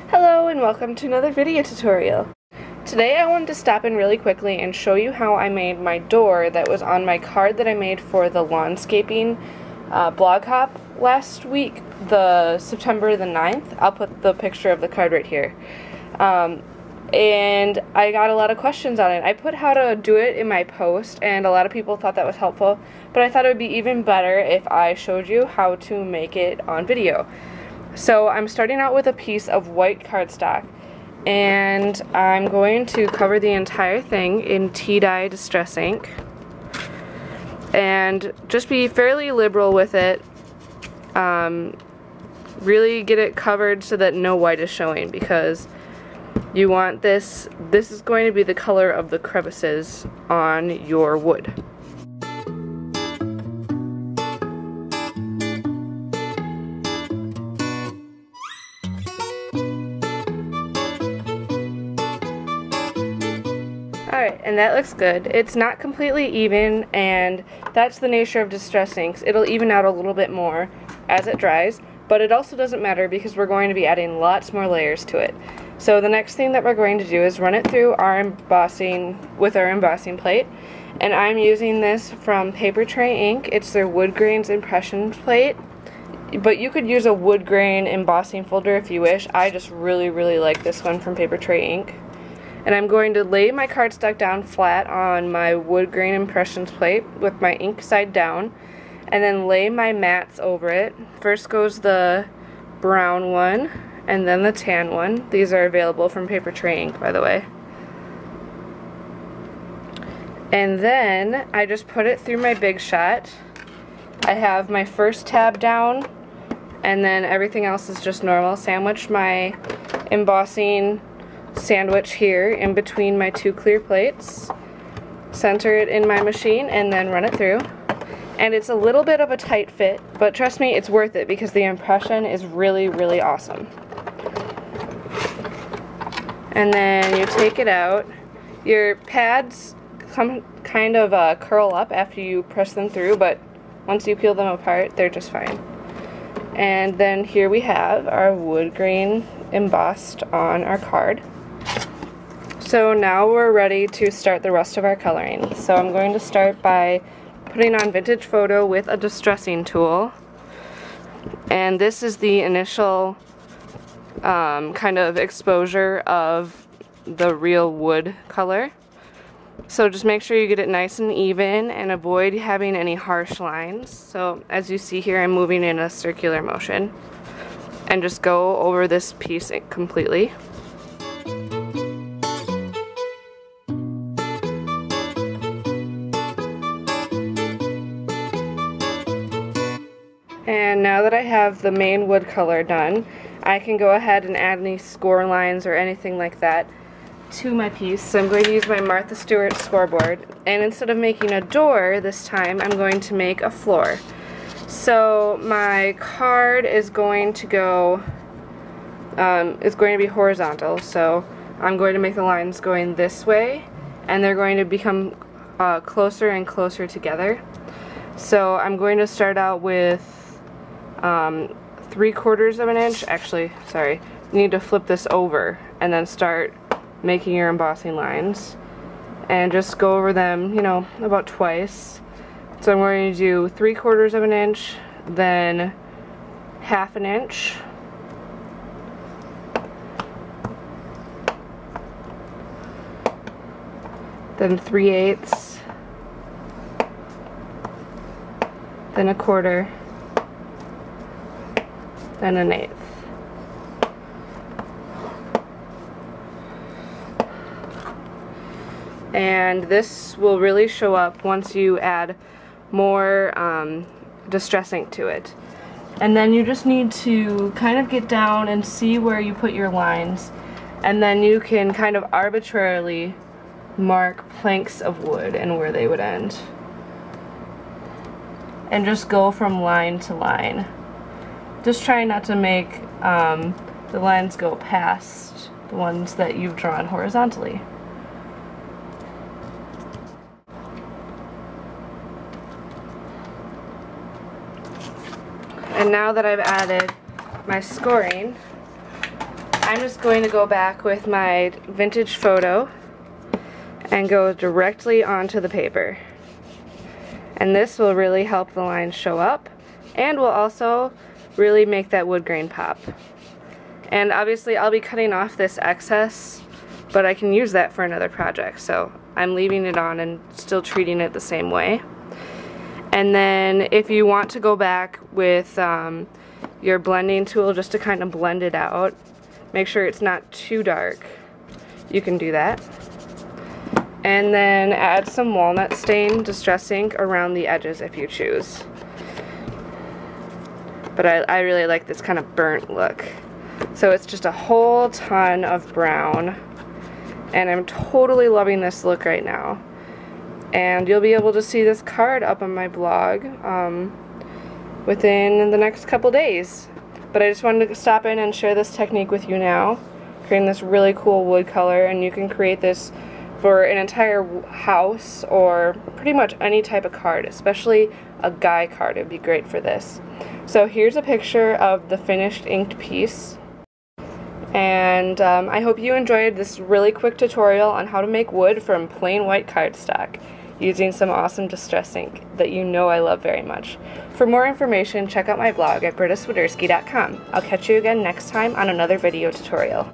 Hello and welcome to another video tutorial. Today I wanted to stop in really quickly and show you how I made my door that was on my card that I made for the lawnscaping blog hop last week, the September the 9th. I'll put the picture of the card right here. And I got a lot of questions on it. I put how to do it in my post and a lot of people thought that was helpful, but I thought it would be even better if I showed you how to make it on video. So I'm starting out with a piece of white cardstock and I'm going to cover the entire thing in tea-dye distress ink and just be fairly liberal with it. Really get it covered so that no white is showing, because you want this is going to be the color of the crevices on your wood. Alright, and that looks good. It's not completely even, and that's the nature of distress inks. It'll even out a little bit more as it dries, but it also doesn't matter because we're going to be adding lots more layers to it. So the next thing that we're going to do is run it through our embossing with our embossing plate, and I'm using this from Paper Tray Ink. It's their wood grains impression plate, but you could use a wood grain embossing folder if you wish. I just really like this one from Paper Tray Ink. And I'm going to lay my cardstock down flat on my wood grain impressions plate with my ink side down, and then lay my mats over it. First goes the brown one, and then the tan one. These are available from Paper Tray Ink, by the way. And then I just put it through my Big Shot. I have my first tab down, and then everything else is just normal. Sandwich my embossing sandwich here in between my two clear plates. Center it in my machine and then run it through. And it's a little bit of a tight fit, but trust me, it's worth it because the impression is really awesome. And then you take it out. Your pads kind of curl up after you press them through, but once you peel them apart, they're just fine. And then here we have our wood grain embossed on our card. So now we're ready to start the rest of our coloring. So I'm going to start by putting on Vintage Photo with a distressing tool. And this is the initial kind of exposure of the real wood color. So just make sure you get it nice and even and avoid having any harsh lines. So as you see here, I'm moving in a circular motion. And just go over this piece completely. And now that I have the main wood color done, I can go ahead and add any score lines or anything like that to my piece. So I'm going to use my Martha Stewart scoreboard, and instead of making a door this time, I'm going to make a floor. So my card is going to go, be horizontal, so I'm going to make the lines going this way, and they're going to become closer and closer together. So I'm going to start out with 3/4 of an inch. Actually, sorry, you need to flip this over and then start making your embossing lines and just go over them, you know, about twice. So I'm going to do 3/4 of an inch, then 1/2 inch, then 3/8, then 1/4, then 1/8. And this will really show up once you add more distress ink to it. And then you just need to kind of get down and see where you put your lines, and then you can kind of arbitrarily mark planks of wood and where they would end. And just go from line to line. Just try not to make the lines go past the ones that you've drawn horizontally. And now that I've added my scoring, I'm just going to go back with my vintage photo and go directly onto the paper. And this will really help the lines show up and will also really make that wood grain pop. And obviously I'll be cutting off this excess, but I can use that for another project, so I'm leaving it on and still treating it the same way. And then if you want to go back with your blending tool just to kind of blend it out, make sure it's not too dark, you can do that. And then add some walnut stain distress ink around the edges if you choose. But I really like this kind of burnt look. So it's just a whole ton of brown, and I'm totally loving this look right now. And you'll be able to see this card up on my blog within the next couple days. But I just wanted to stop in and share this technique with you now, creating this really cool wood color, and you can create this for an entire house or pretty much any type of card, especially a guy card. It would be great for this. So here's a picture of the finished inked piece, and I hope you enjoyed this really quick tutorial on how to make wood from plain white cardstock using some awesome distress ink that you know I love very much. For more information, check out my blog at brittaswiderski.com. I'll catch you again next time on another video tutorial.